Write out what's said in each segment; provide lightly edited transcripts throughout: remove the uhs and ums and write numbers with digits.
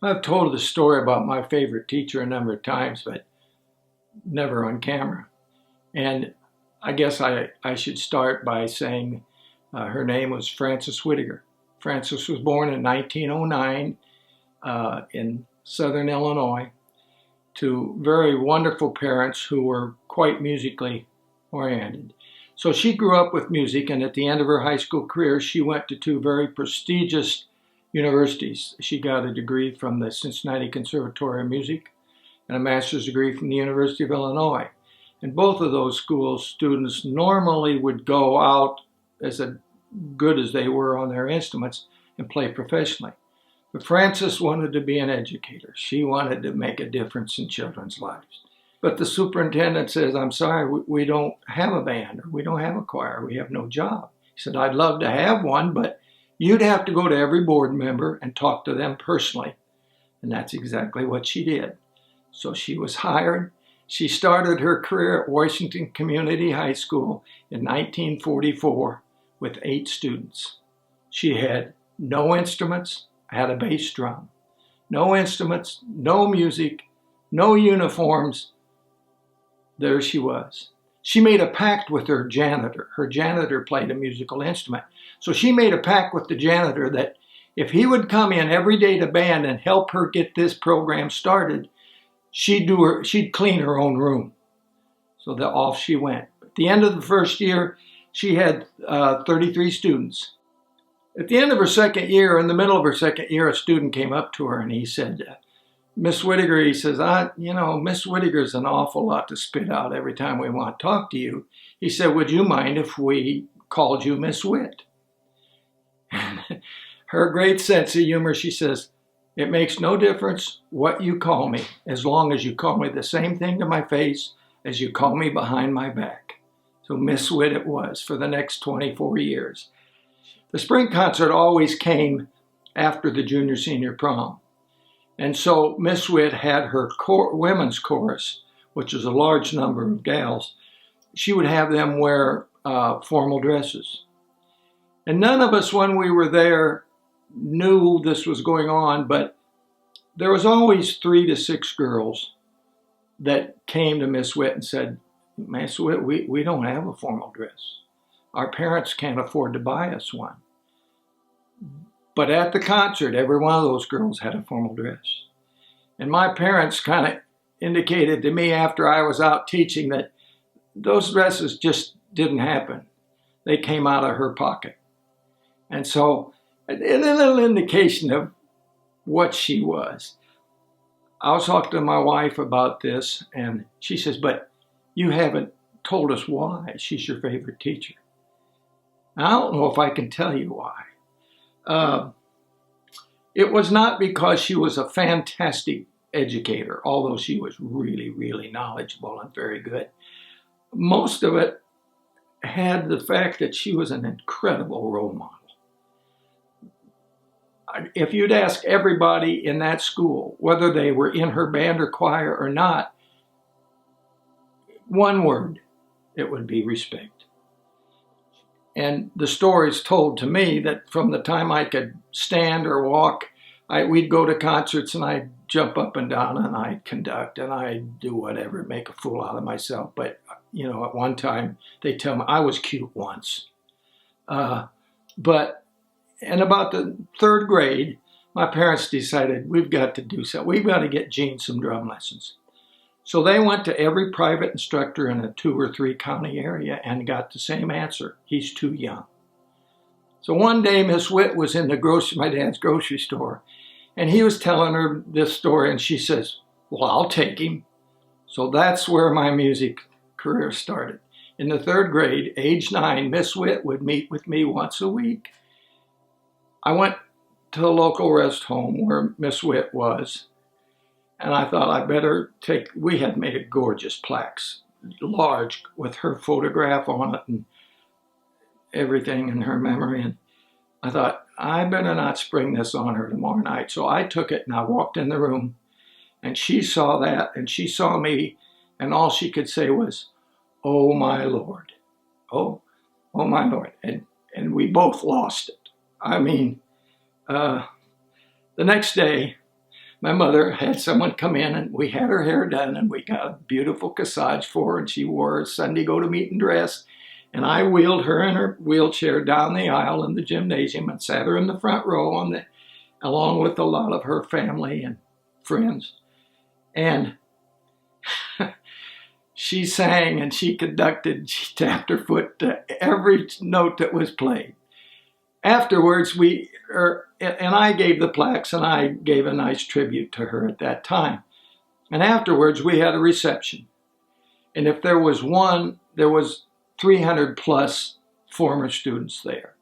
I've told the story about my favorite teacher a number of times, but never on camera. And I guess I should start by saying her name was Frances Whittaker. Frances was born in 1909 in southern Illinois to very wonderful parents who were quite musically oriented. So she grew up with music, and at the end of her high school career, she went to two very prestigious universities. She got a degree from the Cincinnati Conservatory of Music and a master's degree from the University of Illinois. And both of those schools, students normally would go out as good as they were on their instruments and play professionally. But Frances wanted to be an educator. She wanted to make a difference in children's lives. But the superintendent says, I'm sorry, we don't have a band, or we don't have a choir, we have no job. He said, I'd love to have one, but you'd have to go to every board member and talk to them personally. And that's exactly what she did. So she was hired. She started her career at Washington Community High School in 1944 with 8 students. She had no instruments, had a bass drum. No instruments, no music, no uniforms. There she was. She made a pact with her janitor. Her janitor played a musical instrument. So she made a pact with the janitor that if he would come in every day to band and help her get this program started, she'd clean her own room. So off she went. At the end of the first year, she had 33 students. At the end of her second year, in the middle of her second year, a student came up to her and he said, Miss Whittaker, he says, Miss Whittaker's an awful lot to spit out every time we want to talk to you. He said, would you mind if we called you Miss Whit? And her great sense of humor, she says, it makes no difference what you call me, as long as you call me the same thing to my face as you call me behind my back. So Miss Whit it was for the next 24 years. The spring concert always came after the junior-senior prom. And so Miss Whit had her women's chorus, which is a large number of gals. She would have them wear formal dresses. And none of us, when we were there, knew this was going on, but there was always 3 to 6 girls that came to Miss Whit and said, Miss Whit, we don't have a formal dress. Our parents can't afford to buy us one. But at the concert, every one of those girls had a formal dress. And my parents kind of indicated to me after I was out teaching that those dresses just didn't happen. They came out of her pocket. And so, a little indication of what she was. I was talking to my wife about this, and she says, but you haven't told us why she's your favorite teacher. I don't know if I can tell you why. It was not because she was a fantastic educator, although she was really, really knowledgeable and very good. Most of it had the fact that she was an incredible role model. If you'd ask everybody in that school, whether they were in her band or choir or not, one word, it would be respect. And the stories told to me that from the time I could stand or walk, we'd go to concerts and I'd jump up and down and I'd conduct and I'd do whatever, make a fool out of myself. But, at one time they tell me I was cute once. But in about the 3rd grade, my parents decided we've got to do something. We've got to get Gene some drum lessons. So they went to every private instructor in a 2 or 3 county area and got the same answer. He's too young. So one day Miss Whit was in my dad's grocery store, and he was telling her this story, and she says, well, I'll take him. So that's where my music career started. In the 3rd grade, age 9, Miss Whit would meet with me once a week. I went to the local rest home where Miss Whit was, and I thought we had made a gorgeous plaques, large, with her photograph on it and everything in her memory. And I thought, I better not spring this on her tomorrow night. So I took it and I walked in the room, and she saw that and she saw me, and all she could say was, oh my Lord, oh my Lord. And we both lost it. I mean, the next day, my mother had someone come in, and we had her hair done, and we got a beautiful corsage for her, and she wore a Sunday go-to-meeting dress. And I wheeled her in her wheelchair down the aisle in the gymnasium and sat her in the front row along with a lot of her family and friends. And she sang and she conducted, she tapped her foot to every note that was played. Afterwards, and I gave the plaques, and I gave a nice tribute to her at that time. And afterwards, we had a reception. And if there was one, there was 300 plus former students there.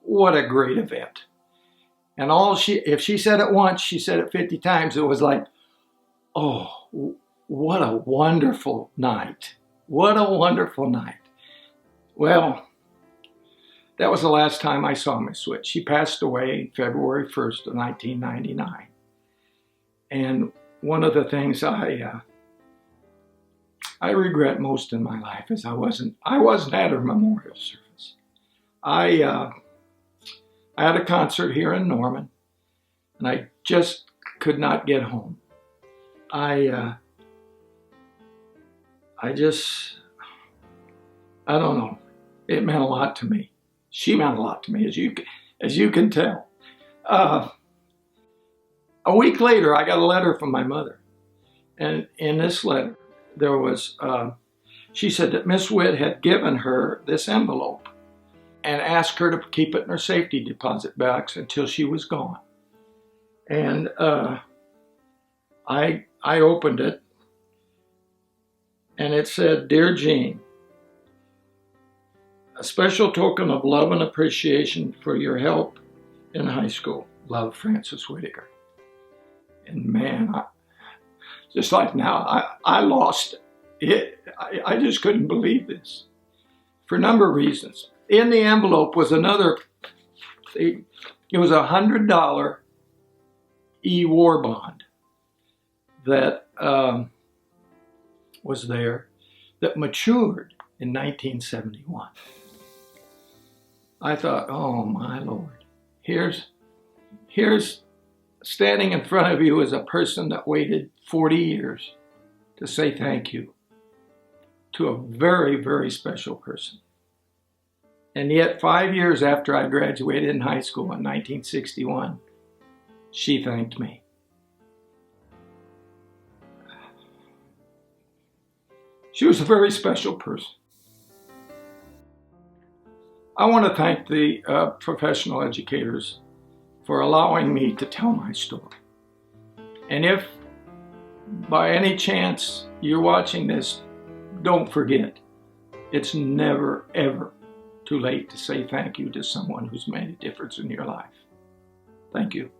What a great event. And if she said it once, she said it 50 times. It was like, oh, what a wonderful night. What a wonderful night. Well, that was the last time I saw Miss Switch. She passed away February 1st of 1999. And one of the things I regret most in my life is I wasn't at her memorial service. I had a concert here in Norman, and I just could not get home. I don't know. It meant a lot to me. She meant a lot to me, as you can tell. A week later, I got a letter from my mother, and in this letter, there was, she said that Miss Witt had given her this envelope and asked her to keep it in her safety deposit box until she was gone. And I opened it, and it said, "Dear Gene, a special token of love and appreciation for your help in high school. Love, Francis Whitaker." And man, just like now, I lost it. I just couldn't believe this for a number of reasons. In the envelope was another, it was a $100 e-war bond that was there that matured in 1971. I thought, oh my Lord, here's standing in front of you as a person that waited 40 years to say thank you to a very, very special person. And yet 5 years after I graduated in high school in 1961, she thanked me. She was a very special person. I want to thank the professional educators for allowing me to tell my story. And if by any chance you're watching this, don't forget, it's never, ever too late to say thank you to someone who's made a difference in your life. Thank you.